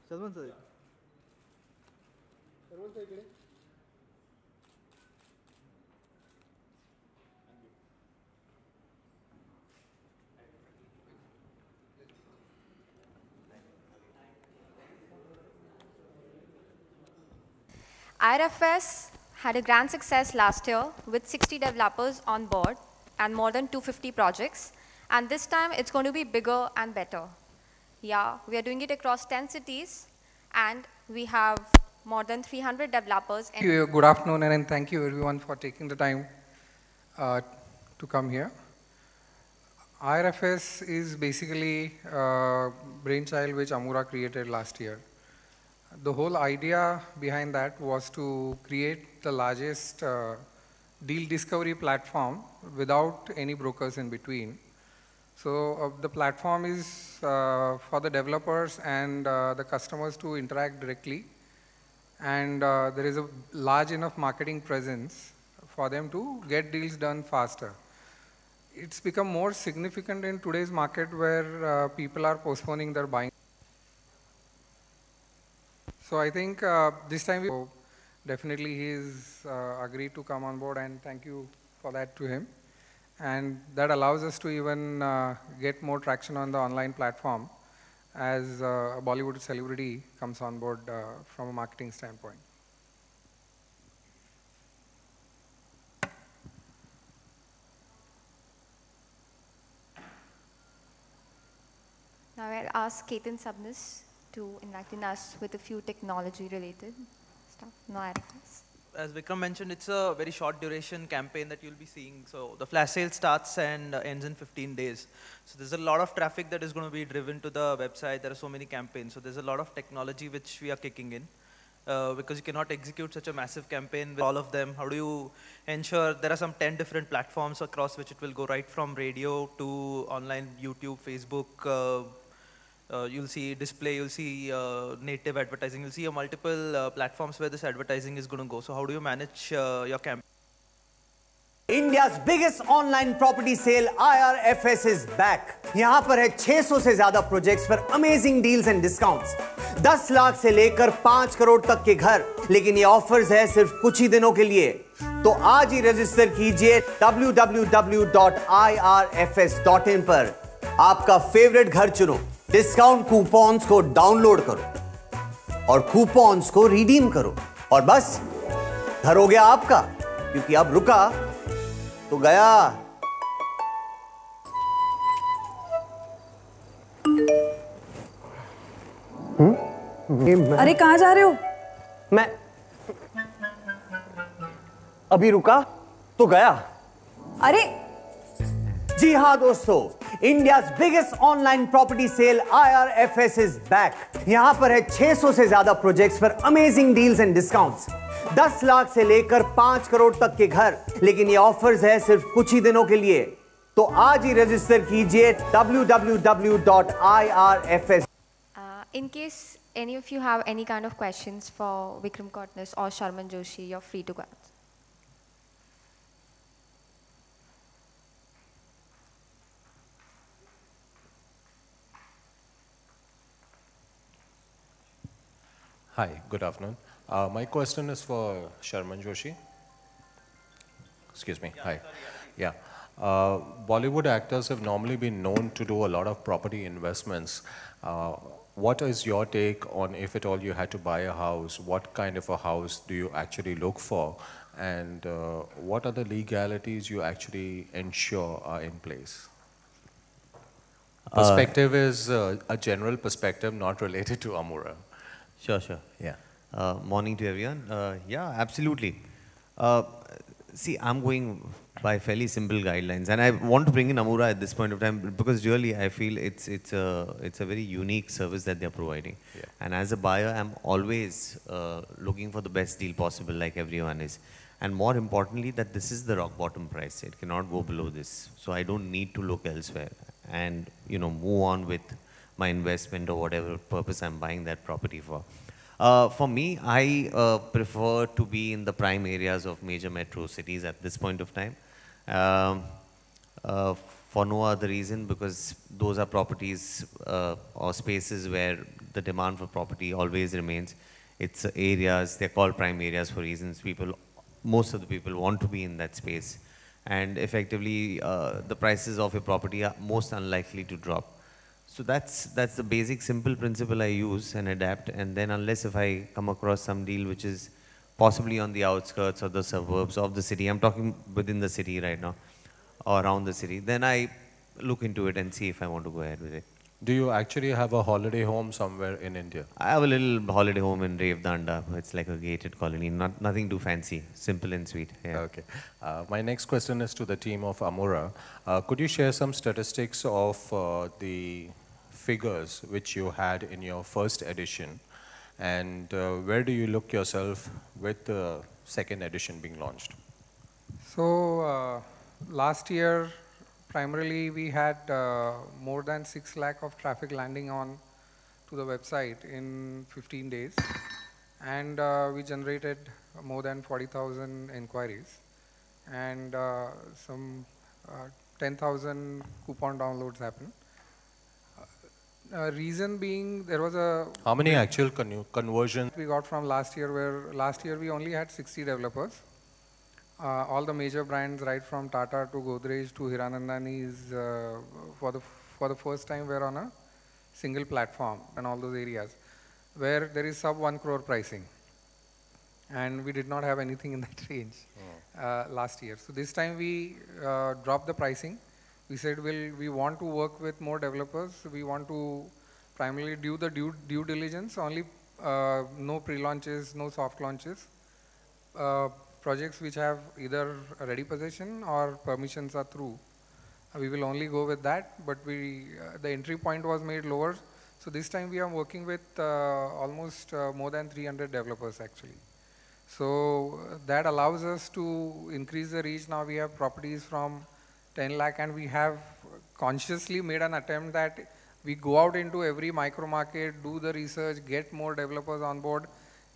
Sharman sir. Sharman sir इकडे. IRFS had a grand success last year with 60 developers on board and more than 250 projects. And this time it's going to be bigger and better. Yeah, we are doing it across 10 cities and we have more than 300 developers. Good afternoon and thank you everyone for taking the time to come here. IRFS is basically a brainchild which Amura created last year. The whole idea behind that was to create the largest deal discovery platform without any brokers in between. So the platform is for the developers and the customers to interact directly, and there is a large enough marketing presence for them to get deals done faster. It's become more significant in today's market where people are postponing their buying. So I think this time definitely he's agreed to come on board, and thank you for that to him. And that allows us to even get more traction on the online platform as a Bollywood celebrity comes on board from a marketing standpoint. Now I'll ask Ketan Sabnis to enlighten us with a few technology-related stuff. No IRFS. As Vikram mentioned, it's a very short duration campaign that you'll be seeing. So the flash sale starts and ends in 15 days. So there's a lot of traffic that is going to be driven to the website. There are so many campaigns. So there's a lot of technology which we are kicking in because you cannot execute such a massive campaign with all of them. How do you ensure there are some 10 different platforms across which it will go right from radio to online, YouTube, Facebook, you'll see display, you'll see native advertising, you'll see multiple platforms where this advertising is going to go. So how do you manage your campaign? India's biggest online property sale IRFS is back. यहाँ पर है 600 से ज़्यादा projects पर amazing deals and discounts 10 lakh से लेकर 5 करोड़ तक के घर, लेकिन ये ऑफर्स है सिर्फ कुछ ही दिनों के लिए। तो आज ही रजिस्टर कीजिए www.irfs.in पर। आपका फेवरेट घर चुनो, डिस्काउंट कूपन्स को डाउनलोड करो और कूपन्स को रिडीम करो और बस घर हो गया आपका, क्योंकि अब रुका तो गया। अरे कहां जा रहे हो? मैं अभी रुका तो गया। अरे जी हाँ दोस्तों, India's biggest online property sale IRFS is back. यहां पर है 600 से ज्यादा प्रोजेक्ट्स पर amazing deals and discounts 10 lakh से लेकर 5 करोड़ तक के घर, लेकिन ये ऑफर्स है सिर्फ कुछ ही दिनों के लिए। तो आज ही रजिस्टर कीजिए www.irfs. In case any of you have any kind of questions for Vikram Kotnis or Sharman Joshi, you're free to go. Hi, good afternoon. My question is for Sharman Joshi. Excuse me. Yeah, hi. Sorry, yeah. Bollywood actors have normally been known to do a lot of property investments. What is your take on, if at all you had to buy a house, what kind of a house do you actually look for? And what are the legalities you actually ensure are in place? Perspective is a general perspective, not related to Amura. Sure. Yeah. Morning to everyone. Yeah, absolutely. See, I'm going by fairly simple guidelines, and I want to bring in Amura at this point of time because really I feel it's a very unique service that they're providing. Yeah. And as a buyer, I'm always looking for the best deal possible, like everyone is. And more importantly, that this is the rock bottom price. It cannot go below this. So I don't need to look elsewhere and move on with my investment or whatever purpose I'm buying that property for. For me, I prefer to be in the prime areas of major metro cities at this point of time. For no other reason, because those are properties or spaces where the demand for property always remains. It's areas, they're called prime areas for reasons. Most of the people want to be in that space. And effectively, the prices of a property are most unlikely to drop. So that's the basic simple principle I use and adapt. And then unless if I come across some deal which is possibly on the outskirts or the suburbs of the city, I'm talking within the city right now, or around the city, then I look into it and see if I want to go ahead with it. Do you actually have a holiday home somewhere in India? I have a little holiday home in Revdanda. It's like a gated colony, nothing too fancy, simple and sweet. Yeah. Okay. My next question is to the team of Amura. Could you share some statistics of the figures which you had in your first edition, and where do you look yourself with the second edition being launched? So last year, primarily we had more than 6 lakh of traffic landing on to the website in 15 days, and we generated more than 40,000 inquiries, and some 10,000 coupon downloads happened. Reason being, there was a... How many actual conversions we got from last year, where last year we only had 60 developers. All the major brands, right from Tata to Godrej to Hiranandani's, for the first time were on a single platform and all those areas where there is sub 1 crore pricing. And we did not have anything in that range last year. So this time we dropped the pricing. We said we want to work with more developers. We want to primarily do the due diligence, only no pre-launches, no soft launches. Projects which have either a ready possession or permissions are through. We will only go with that, but the entry point was made lower. So this time we are working with almost more than 300 developers actually. So that allows us to increase the reach. Now we have properties from 10 lakh, and we have consciously made an attempt that we go out into every micro market, do the research, get more developers on board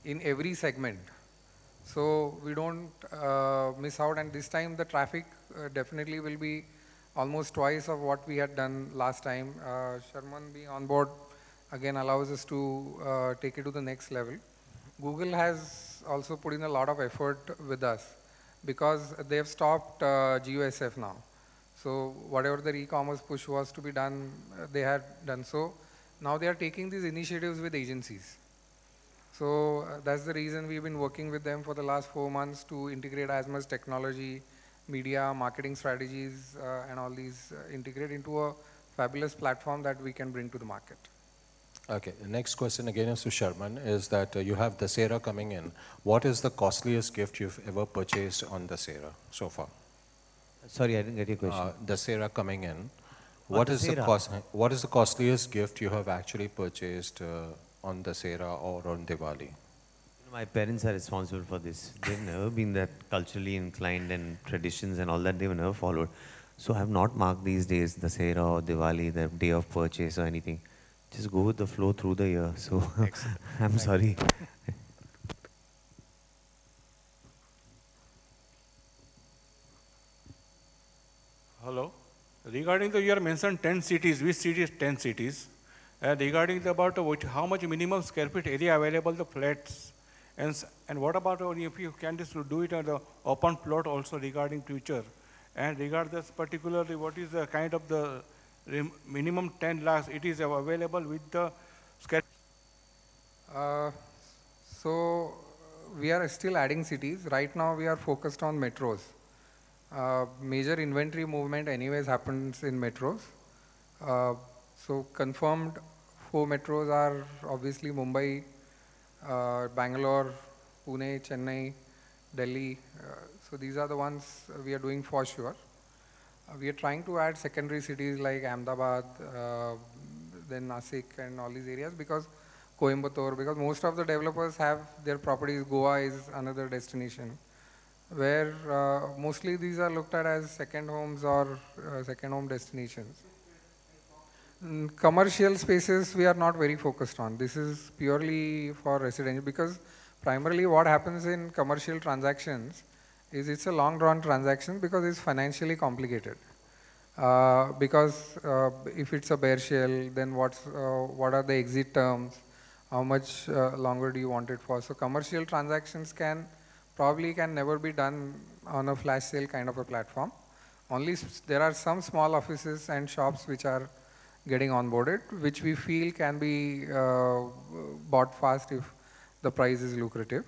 in every segment. So we don't miss out, and this time the traffic definitely will be almost twice of what we had done last time. Sharman being on board again allows us to take it to the next level. Google has also put in a lot of effort with us because they have stopped GOSF now. So whatever the e-commerce push was to be done, they had done so. Now they are taking these initiatives with agencies. So that's the reason we've been working with them for the last 4 months to integrate as much technology, media, marketing strategies, and all these integrate into a fabulous platform that we can bring to the market. Okay, the next question again is to Sharman, is that you have Dussehra coming in. What is the costliest gift you've ever purchased on Dussehra so far? Sorry, I didn't get your question. Dussehra coming in. What is the costliest gift you have actually purchased on Dussehra or on Diwali? My parents are responsible for this. They've never been that culturally inclined, and traditions and all that they've never followed. So I have not marked these days, Dussehra or Diwali, the day of purchase or anything. Just go with the flow through the year. So I'm sorry. Hello. Regarding the, you are mentioned 10 cities, which cities? 10 cities. Regarding about how much minimum square feet area available, the flats, and what about if you can just do it on the open plot also regarding future, and regard this particularly what is the kind of the minimum 10 lakhs it is available with the square. So we are still adding cities. Right now we are focused on metros. Major inventory movement anyways happens in metros. So confirmed 4 metros are obviously Mumbai, Bangalore, Pune, Chennai, Delhi. So these are the ones we are doing for sure. We are trying to add secondary cities like Ahmedabad, then Nasik and all these areas, because Coimbatore, because most of the developers have their properties. Goa is another destination where mostly these are looked at as second homes or second home destinations. Commercial spaces we are not very focused on. This is purely for residential, because primarily what happens in commercial transactions is it's a long drawn transaction because it's financially complicated. Because if it's a bare shell, then what are the exit terms? how much longer do you want it for. So commercial transactions can never be done on a flash sale kind of a platform. Only there are some small offices and shops which are getting onboarded, which we feel can be bought fast if the price is lucrative.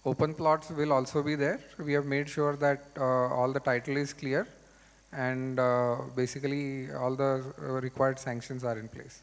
Open plots will also be there. We have made sure that all the title is clear and basically all the required sanctions are in place.